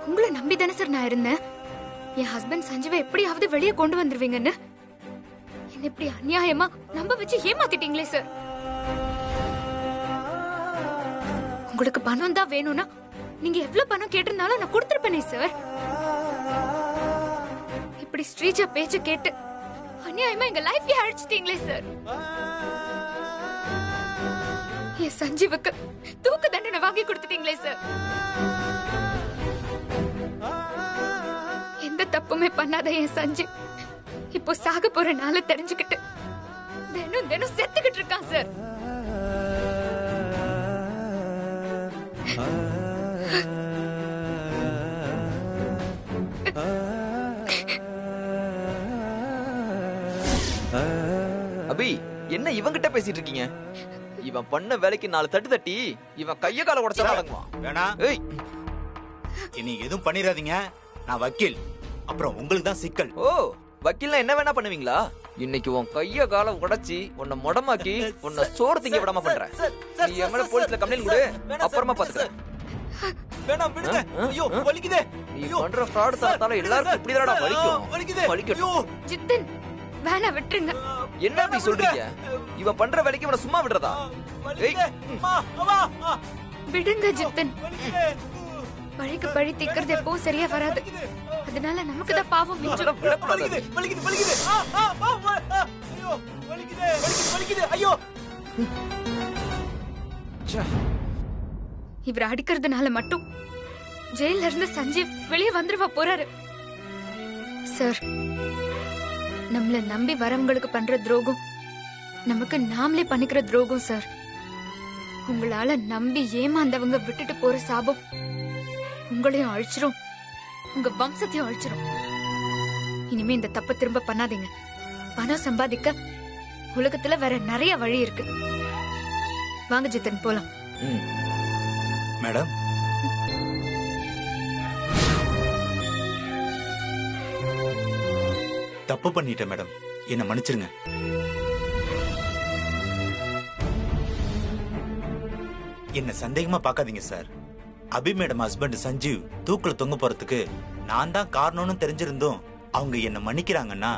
உங்களை நம்பி தானே சார் நான் இருந்தேன். என் ஹஸ்பண்ட் சஞ்சீவை எப்படியாவது வெளியே கொண்டு வந்துருவீங்கன்னு என்ன இப்படி அநியாயமா நம்ப வச்சு ஏமாத்திட்டீங்களே சார். உங்களுக்கு பணம் தான் வேணும்னா நீங்க எவ்வளவு பணம் கேட்டிருந்தாலும் நான் கொடுத்திருப்பேனே சார். இப்படி ஸ்ரீஜா பேச்ச கேட்டு அநியாயமா எங்க லைஃபே அழிச்சிட்டீங்களே சார். என் சஞ்சீவுக்கு தூக்கு தண்டனை வாங்கி கொடுத்துட்டீங்களே சார். எந்த தப்புமே பண்ணாத என் சஞ்சீவ் இப்போ சாக போற நாள தெரிஞ்சுக்கிட்டு தினம் தினம் செத்துக்கிட்டு இருக்கான் சார். அபி, என்ன இவங்கிட்ட பேசிட்டு இருக்கீங்க? இவன் பண்ண வேலைக்கு 4 தட்டு தட்டி இவன் கைய கால உடைச்சா அடங்குவான். வேணா ஏய், நீங்க எதுவும் பண்ணிராதீங்க. நான் வக்கீல். அப்புறம் உங்களுக்கு தான் சிக்கல். ஓ வக்கீல்னா என்ன வேணா பண்ணுவீங்களா? இன்னைக்கு உன் கைய கால உடைச்சி உன்னை முடமாக்கி உன்னை சோறு திங்க விடாம பண்றேன். நீ எம்எல்ஏ போலீஸ்ல கம்ப்ளைண்ட் கொடு, அப்புறமா பாத்துக்கிறேன். வேணாம் விடுங்க. ஐயோ வலிக்குதே. நீ பண்ற ஃப்ராட் தரத்தால எல்லாருக்கும் இப்படிதாடா வலிக்கும். வலிக்கட்டும். ஜித்தன் வேணா விட்டுருங்க. என்ன அப்படி சொல்றீங்க? இவன் பண்ற வேலைக்கு இவனை சும்மா விடுறதா? ஏய், விடுங்க ஜித்தன். பழிக்கு பழி தீக்கிறது எப்பவும் சரியா வராது. அதனால நமக்கு தான் பாவம் மிஞ்சும். விடக்கூடாது. இவர் அடிக்கிறதுனால மட்டும் ஜெயில இருந்து சஞ்சீவ் வெளியே வந்துருவா போறாரு சார். நம்மள நம்பி வரவங்களுக்கு பண்ற துரோகம் நமக்கு நாமளே பண்ணிக்கிற துரோகம் சார். உங்களால நம்பி ஏமாந்தவங்க விட்டுட்டு போற சாபம் உங்களையும் அழிச்சிரும், உங்க வம்சத்தையும் அழிச்சிரும். இனிமே இந்த தப்ப திரும்ப பண்ணாதீங்க. பணம் சம்பாதிக்க உலகத்துல வேற நிறைய வழி இருக்கு. வாங்க ஜித்தன் போலாம். மேடம், தப்பு பண்ணிட்டேன் மேடம். என்ன மன்னிச்சிருங்க. என்ன சந்தேகமா பார்க்காதீங்க சார். அபி மேடம் ஹஸ்பண்ட் சஞ்சீவ் தூக்குல தொங்க போறதுக்கு நான் தான் காரணம்னு தெரிஞ்சிருந்தும் அவங்க என்ன மன்னிக்கிறாங்கன்னா,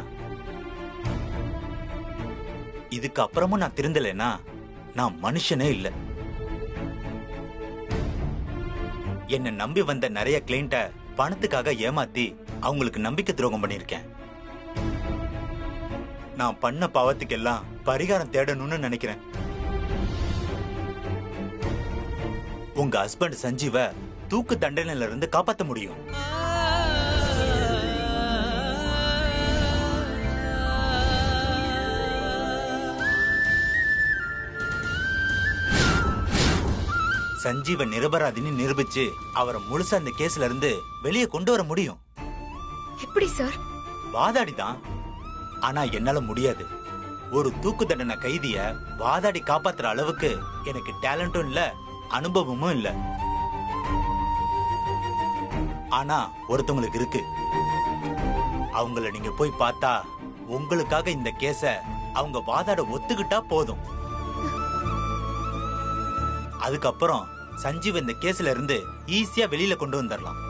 இதுக்கு அப்புறமும் நான் திருந்தலைன்னா நான் மனுஷனே இல்ல. என்ன நம்பி வந்த நிறைய கிளைண்ட பணத்துக்காக ஏமாத்தி அவங்களுக்கு நம்பிக்கை துரோகம் பண்ணிருக்கேன். நான் பண்ண பாவத்துக்கெல்லாம் பரிகாரம் தேடணும்னு நினைக்கிறேன். உங்க ஹஸ்பண்ட் சஞ்சீவ தூக்கு தண்டனையில இருந்து காப்பாத்த முடியும். சஞ்சீவ நிரபராதின்னு நிரூபிச்சு அவரை முழுசா அந்த கேஸ்ல இருந்து வெளியே கொண்டு வர முடியும். எப்படி சார்? வாதாடிதான். ஆனா என்னால முடியாது. ஒரு தூக்கு தண்டனை கைதிய வாதாடி காப்பாத்துற அளவுக்கு எனக்கு டேலண்டும் இல்ல, அனுபவமும் இல்ல. ஆனா ஒருத்தவங்களுக்கு இருக்கு. அவங்கள நீங்க போய் பார்த்தா உங்களுக்காக இந்த கேஸ அவங்க வாதாட ஒத்துக்கிட்டா போதும். அதுக்கப்புறம் சஞ்சீவ் இந்த கேஸ்ல இருந்து ஈஸியா வெளியில கொண்டு வந்துடலாம்.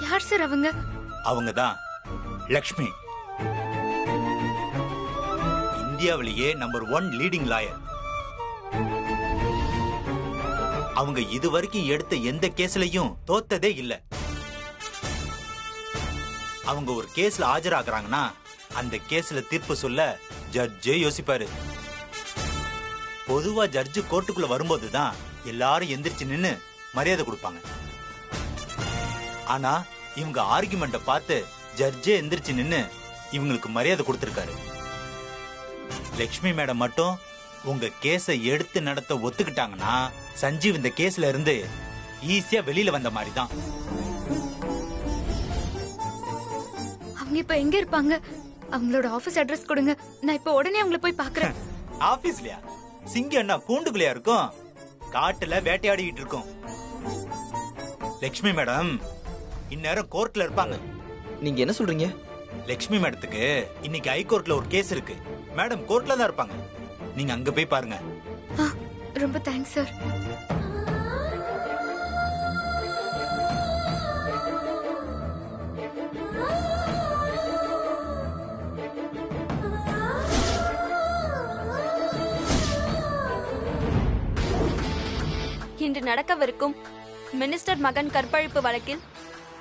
யார் சார் அவங்க? அவங்கதான் லக்ஷ்மி. இந்தியாவிலேயே நம்பர் 1 லீடிங் லாயர். அவங்க இதுவரைக்கும் எடுத்த எந்த கேஸ்லயும் தோத்ததே இல்ல. அவங்க ஒரு கேஸ்ல ஆஜராகிறாங்கன்னா அந்த கேஸ்ல தீர்ப்பு சொல்ல ஜட்ஜே யோசிப்பாரு. பொதுவா ஜட்ஜு கோர்ட்டுக்குள்ள வரும்போதுதான் எல்லாரும் எந்திரிச்சு நின்னு மரியாதை கொடுப்பாங்க. ஆனா இவங்க ஆர்குமெண்ட பார்த்து ஜட்ஜே எந்திரிச்சு நின்னு இவங்களுக்கு மரியாதை கொடுத்திருக்காரு. லட்சுமி மேடம் மட்டும் உங்க கேஸ எடுத்து நடத்த ஒத்துக்கிட்டாங்கன்னா சஞ்சீவ் இந்த கேஸ்ல இருந்து ஈஸியா வெளியில வந்த மாதிரி தான். அவங்க இப்ப எங்க இருப்பாங்க? அவங்களோட ஆபீஸ் அட்ரஸ் கொடுங்க. நான் இப்ப உடனே அவங்கள போய் பாக்குறேன். ஆபீஸ்லயா? சிங்கம் என்ன கூண்டுக்குள்ளயா இருக்கும்? காட்டுல வேட்டையாடிட்டு இருக்கும். லட்சுமி மேடம் இந்நேரம் கோர்ட்ல இருப்பாங்க. நீங்க என்ன சொல்றீங்க? லட்சுமி மேடத்துக்கு இன்னைக்கு ஹைகோர்ட்ல ஒரு கேஸ் இருக்கு. மேடம் கோர்ட்ல தான் இருப்பாங்க. நீங்க அங்க போய் பாருங்க. ரொம்ப தேங்க்ஸ் சார். இன்று நடக்கவிருக்கும் மினிஸ்டர் மகன் கற்பழிப்பு வழக்கில்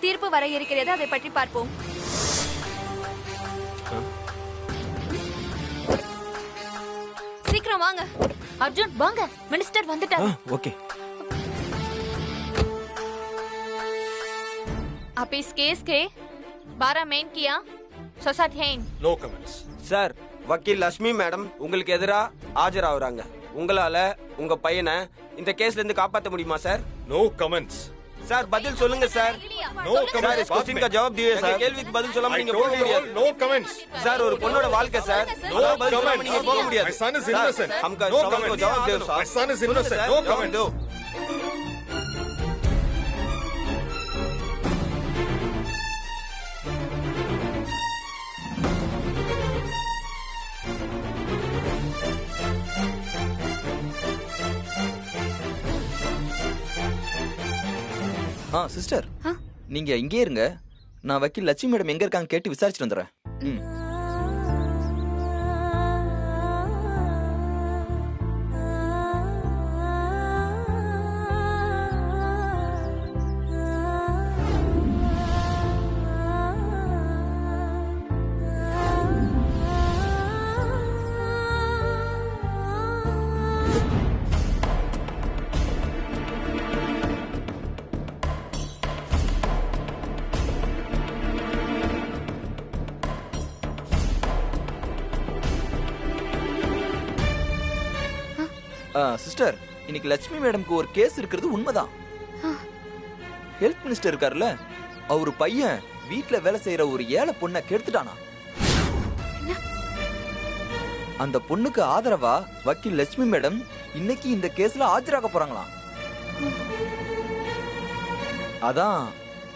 தீர்ப்பு வர இருக்கிறது. அதை பற்றி பார்ப்போம். சீக்கிரம் வாங்க. அர்ஜுன் வாங்க, மினிஸ்டர் வந்துட்டார். ஓகே. आप इस केस के 12 मेन किया सोसात हैं. No comments. சார், வக்கீல் லட்சுமி மேடம் உங்களுக்கு எதிரா ஆஜராகுறாங்க. உங்களால உங்க பையனை இந்த கேஸ்ல இருந்து காப்பாற்ற முடியுமா சார்? No comments. சார் பதில் சொல்லுங்க சார். No sir comments. इस क्वेश्चन का जवाब दिए சார். கேள்விக்கு பதில் சொல்லாம நீங்க போக முடியாது. No comments. சார் ஒரு பொண்ணோட வாழ்க்கை சார். நோ பதில் சொல்லாம நீங்க போக கமெண்ட்ஸ். முடியாது. My son is innocent. हमका No सवाल को comments. जवाब दो साहब. My son is innocent. No comments. Sister, ஆ? நீங்க இங்கே இருங்க. நான் வக்கீல் லட்சுமி மேடம் எங்க இருக்காங்க கேட்டு விசாரிச்சுட்டு வந்துடுறேன். ம். சிஸ்டர், இன்னைக்கு லட்சுமி மேடம்க்கு ஒரு கேஸ் இருக்கிறது உண்மைதான். ஹெல்த் மினிஸ்டர் இருக்காருல்ல, அவரு பையன் வீட்ல வேலை செய்யற ஒரு ஏழை பொண்ணை கெடுத்துட்டானா. அந்த பொண்ணுக்கு ஆதரவா வக்கீல் லட்சுமி மேடம் இன்னைக்கு இந்த கேஸ்ல ஆஜராக போறாங்களாம். அதான்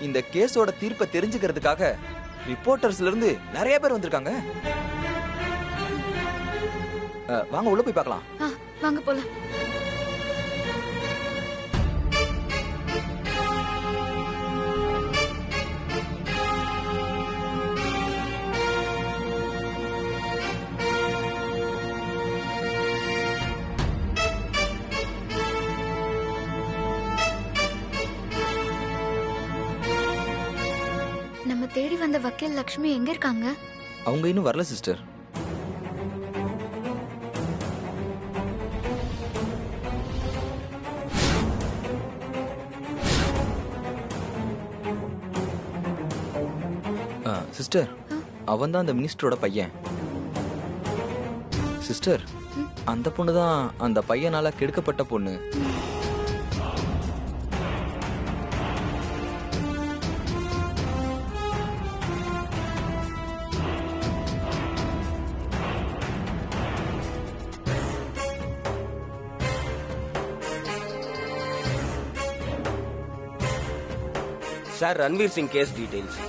இந்த கேஸோட தீர்ப்பை தெரிஞ்சுக்கிறதுக்காக ரிப்போர்ட்டர்ஸ்ல இருந்து நிறைய பேர் வந்திருக்காங்க. வாங்க உள்ள போய் பார்க்கலாம். வாங்க போலாம். நம்ம தேடி வந்த வக்கீல் லக்ஷ்மி எங்க இருக்காங்க? அவங்க இன்னும் வரல சிஸ்டர். சிஸ்டர், அவன் தான் அந்த மினிஸ்டரோட பையன். சிஸ்டர், அந்த பொண்ணு தான் அந்த பையனால கெடுக்கப்பட்ட பொண்ணு. Sir, Ranveer Singh case details.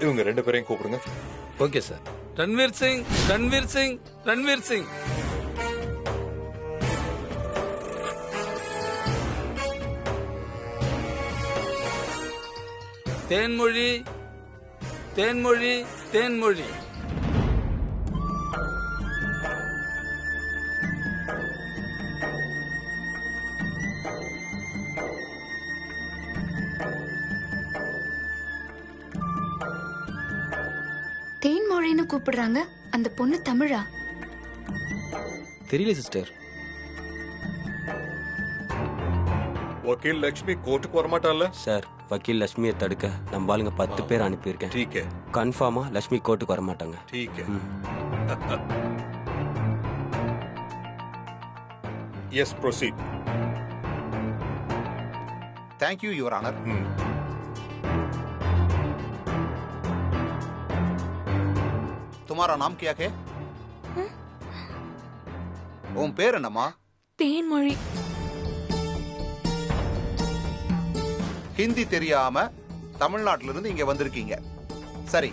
இவங்க ரெண்டு பேரையும் கூப்பிடுங்க. Okay sir. ரன்வீர் சிங், ரன்வீர் சிங், ரன்வீர் சிங். தேன்மொழி, தேன்மொழி, தேன்மொழி. தேன்மொழின்னு கூப்பிடுறாங்க. அந்த பொண்ணு தமிழா? தெரியல சிஸ்டர். வக்கீல் லட்சுமி கோர்ட்டுக்கு வரமாட்டான்ல? சார், வக்கீல் லட்சுமியை தடுக்க நம்ம ஆளுங்க 10 பேர் அனுப்பியிருக்கேன். ठीक है. கன்ஃபார்மா லட்சுமி கோர்ட்டுக்கு வர மாட்டாங்க. ठीक है. Yes, proceed. Thank you, Your Honor. तुम्हारा नाम क्या है? உன் பேர் என்னம்மா? தேன்மொழி. ஹிந்தி தெரியாம தமிழ்நாட்டில இருந்து இங்க வந்திருக்கீங்க. சரி,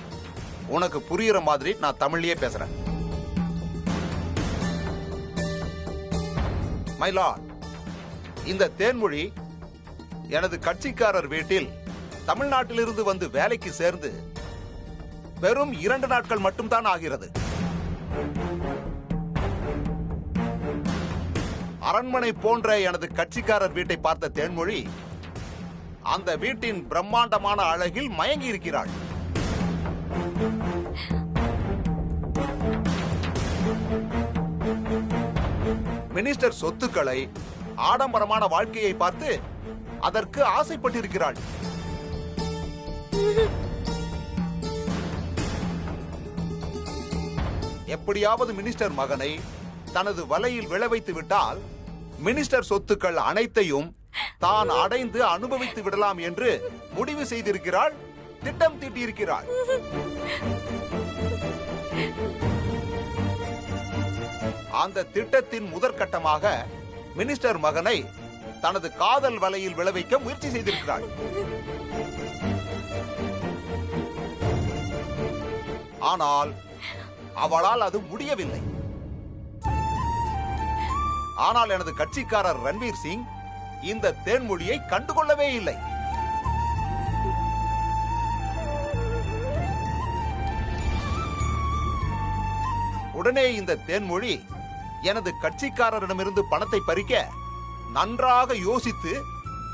உனக்கு புரியுற மாதிரி நான் தமிழ்லயே பேசுறேன். மை லார்ட், இந்த தேன்மொழி எனது கட்சிக்காரர் வீட்டில் தமிழ்நாட்டிலிருந்து வந்து வேலைக்கு சேர்ந்து வெறும் 2 நாட்கள் மட்டும்தான் ஆகிறது. அரண்மனை போன்ற எனது கட்சிக்காரர் வீட்டை பார்த்த தேன்மொழி அந்த வீட்டின் பிரம்மாண்டமான அழகில் மயங்கி இருக்கிறாள். மினிஸ்டர் சொத்துக்களை, ஆடம்பரமான வாழ்க்கையை பார்த்து அதற்கு ஆசைப்பட்டிருக்கிறாள். எப்படியாவது மினிஸ்டர் மகனை தனது வலையில் விளைவைத்து விட்டால் மினிஸ்டர் சொத்துக்கள் அனைத்தையும் தான் அடைந்து அனுபவித்து விடலாம் என்று முடிவு செய்திருக்கிறாள், திட்டம் தீட்டியிருக்கிறாள். அந்த திட்டத்தின் முதற்கட்டமாக மினிஸ்டர் மகனை தனது காதல் வலையில் விளைவிக்க முயற்சி செய்திருக்கிறாள். ஆனால் அவளால் அது முடியவில்லை. ஆனால் எனது கட்சிக்காரர் ரன்வீர் சிங் இந்த தேன்மொழியை கண்டுகொள்ளவே இல்லை. உடனே இந்த தேன்மொழி எனது கட்சிக்காரரிடமிருந்து பணத்தை பறிக்க நன்றாக யோசித்து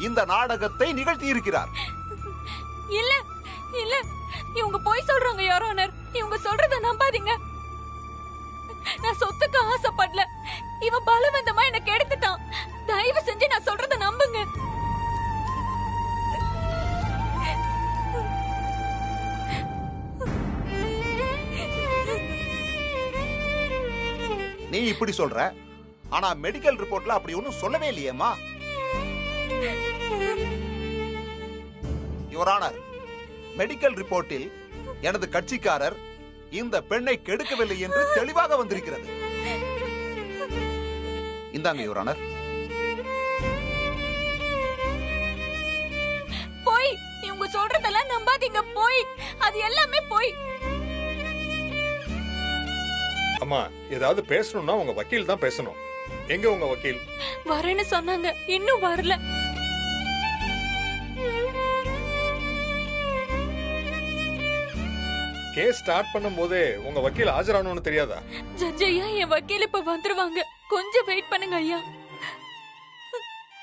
இந்த நாடகத்தை நிகழ்த்தியிருக்கிறார். இல்ல இல்ல, இவங்க போய் சொல்றாங்க யுவர் ஆனர். இவங்க சொல்றத நம்பாதீங்க. நான் சொத்துக்கு ஆசைப்படல. இவன் பலவந்தமா என்ன கெடுத்துட்டான். தயவு செஞ்சு நான் சொல்றத நம்புங்க. நீ இப்படி சொல்ற, ஆனா மெடிக்கல் ரிப்போர்ட்ல அப்படி ஒன்னும் சொல்லவே இல்லையேம்மா. யுவர் ஆனர், மெடிக்கல் ரிப்போர்ட்டில் எனது கட்சிக்காரர் இந்த பெண்ணை கெடுக்கவில்லை என்று தெளிவாக வந்திருக்கிறது. இந்தாங்க யுவர் ஆனர். போய் இவங்க சொல்றதெல்லாம் நம்பாதீங்க. போய் அது எல்லாமே போய். அம்மா, ஏதாவது பேசணும்னா உங்க வக்கீல் தான் பேசணும். எங்க உங்க வக்கீல்? வரேன்னு சொன்னாங்க, இன்னும் வரல. கேஸ் ஸ்டார்ட் பண்ணும் போதே உங்க வக்கீல் ஆஜரானு தெரியாதா? ஜட்ஜ் ஐயா, என் வக்கீல் இப்ப வந்துருவாங்க. கொஞ்சம் வெயிட் பண்ணுங்க ஐயா.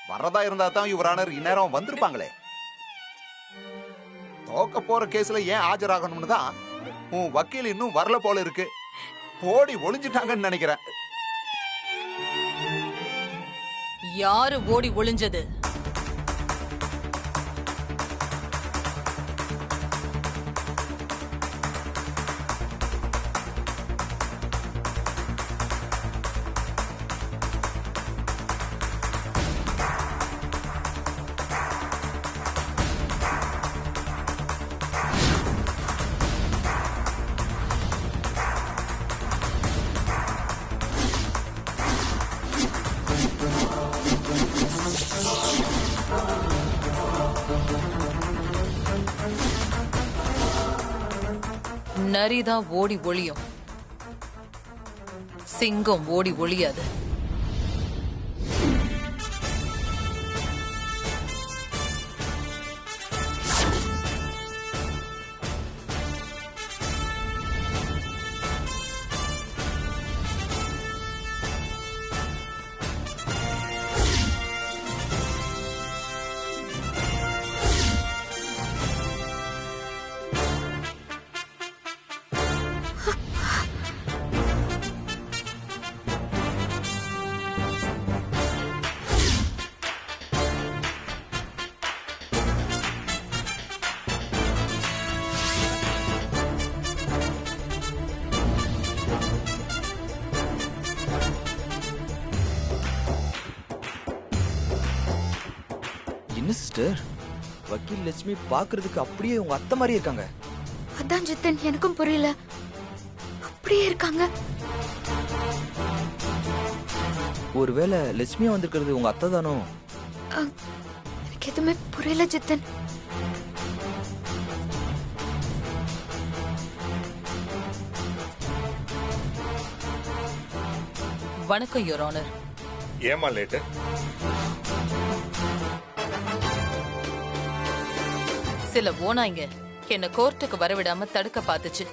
வரதா இருந்தா தான் யுவர் ஆனர் இந்நேரம் வந்திருப்பாங்களே. தோக்க போற கேஸ்ல ஏன் ஆஜராகணும்னு தான் உன் வக்கீல் இன்னும் வரல போல இருக்கு. ஓடி ஒளிஞ்சிட்டாங்கன்னு நினைக்கிறேன். யாரு ஓடி ஒளிஞ்சது? நரிதான் ஓடி ஒளியும், சிங்கம் ஓடி ஒளியாது. என்ன சிஸ்டர், வக்கீல் லட்சுமி பாக்குறதுக்கு அப்படியே உங்க அத்தை மாதிரி இருக்காங்க. அதான் ஜித்தன், எனக்கும் புரியல. அப்படியே இருக்காங்க. ஒருவேளை லட்சுமியா வந்திருக்கிறது உங்க அத்தை தானோ? எனக்கு எதுவுமே புரியல ஜித்தன். வணக்கம் யுவர் ஆனர். ஏமா லேட்டு? சில ஓனாய்ங்க என்ன கோர்ட்டுக்கு வரவிடாம தடுக்க பாத்துச்சு.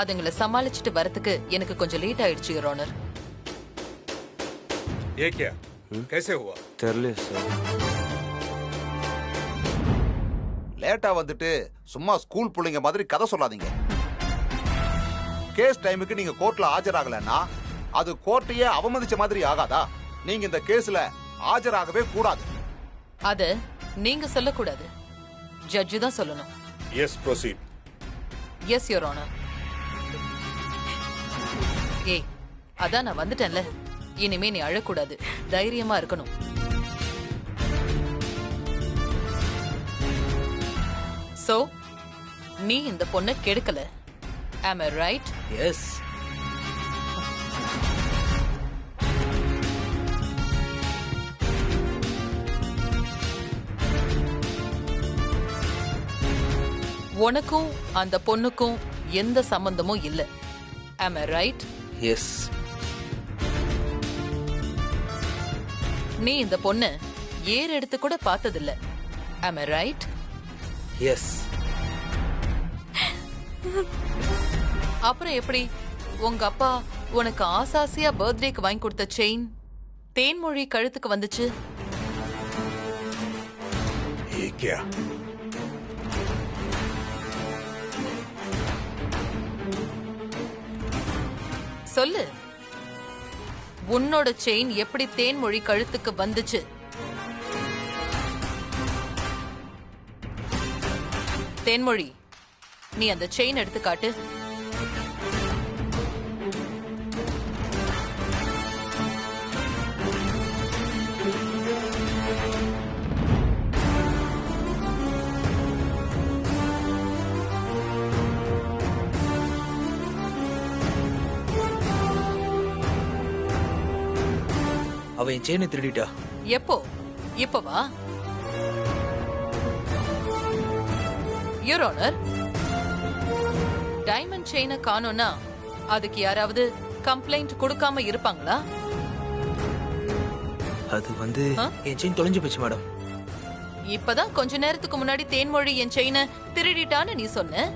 அதுங்களை சமாளிச்சுட்டு வரதுக்கு எனக்கு கொஞ்சம் லேட் ஆயிடுச்சு யுவர் ஆனர். ये क्या कैसे हुआ தெரியல சார். லேட்டா வந்துட்டு சும்மா ஸ்கூல் பிள்ளைங்க மாதிரி கதை சொல்லாதீங்க. கேஸ் டைமுக்கு நீங்க கோர்ட்ல ஆஜராகலன்னா அது கோர்ட்டையே அவமதிச்ச மாதிரி ஆகாதா? நீங்க இந்த கேஸ்ல ஆஜராகவே கூடாது. அத நீங்க சொல்லக்கூடாது, ஜட்ஜு தான் சொல்லணும். Yes proceed. Yes your honour. ஏய், அதான் நான் வந்துட்டேன்ல, இனிமே நீ அழக்கூடாது, தைரியமா இருக்கணும். சோ நீ இந்த பொண்ணை கெடுக்கல, am I right? எஸ். உனக்கும் அந்த பொண்ணுக்கும் எந்த சம்பந்தமும் இல்ல, am I right? எஸ். நீ இந்த பொண்ண ஏறு எடுத்து கூட பார்த்ததில்ல, am I right? எஸ். அப்புறம் எப்படி உங்க அப்பா உனக்கு ஆசாசியா பர்த்டேக்கு வாங்கி கொடுத்த செயின் தேன்மொழி கழுத்துக்கு வந்துச்சு? ये क्या சொல்லு, உன்னோட செயின் எப்படி தேன்மொழி கழுத்துக்கு வந்துச்சு? தேன்மொழி, நீ அந்த செயின் எடுத்து காட்டு. அவ என் செயினை திருடிட்டா. எப்போ? இப்பவா? யுவர் ஆனர், டைமண்ட் செயினை காணோம்னா அதுக்கு யாராவது கம்ப்ளைண்ட் கொடுக்காம இருப்பாங்களா? அது வந்து என் செயின் தொலைஞ்சு போச்சு மேடம். இப்பதான் கொஞ்ச நேரத்துக்கு முன்னாடி தேன்மொழி என் செயினை திருடிட்டான்னு நீ சொன்ன.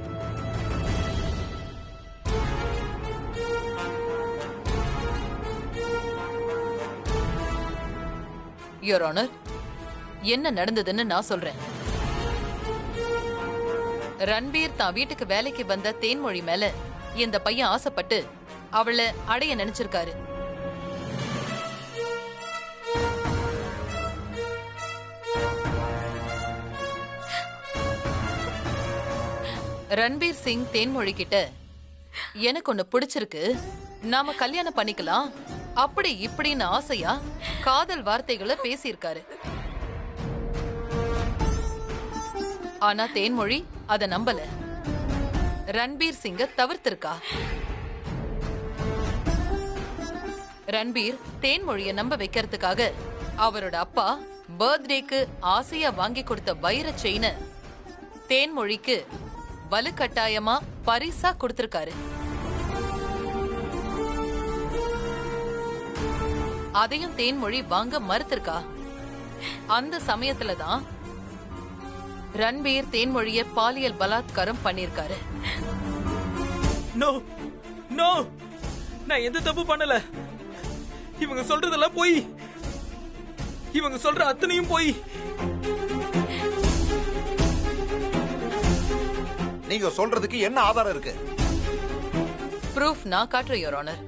யுவர் ஆனர், என்ன நடந்ததுன்னு நான் சொல்றேன். ரன்பீர் தான் வீட்டுக்கு வேலைக்கு வந்த தேன்மொழி மேல இந்த பையன் ஆசைப்பட்டு அவளை அடைய நினைச்சிருக்காரு. ரன்பீர் சிங் தேன்மொழி கிட்ட எனக்கு ஒன்னு பிடிச்சிருக்கு, நாம கல்யாணம் பண்ணிக்கலாம் அப்படி இப்படின்னு ஆசையா காதல் வார்த்தைகளை பேசியிருக்காரு. ஆனா தேன்மொழி அத நம்பல, ரன்பீர் சிங்க தவிர்த்திருக்கா. ரன்பீர் தேன்மொழிய நம்ப வைக்கிறதுக்காக அவரோட அப்பா பர்த்டேக்கு ஆசையா வாங்கி கொடுத்த வைர செயினை தேன்மொழிக்கு வலுக்கட்டாயமா பரிசா கொடுத்திருக்காரு. அதையும் தேன்மொழி வாங்க மறுத்திருக்கா. அந்த சமயத்துல தான் ரன்பீர் தேன்மொழிய பாலியல் பலாத்காரம் பண்ணிருக்காரு. நோ நோ, நான் எந்த தப்பு பண்ணல. இவங்க சொல்றதெல்லாம் போய், இவங்க சொல்ற அத்தனையும் போய். நீங்க சொல்றதுக்கு என்ன ஆதாரம் இருக்கு? ப்ரூஃப் நான் காட்டுறேன் யுவர் ஆனர்.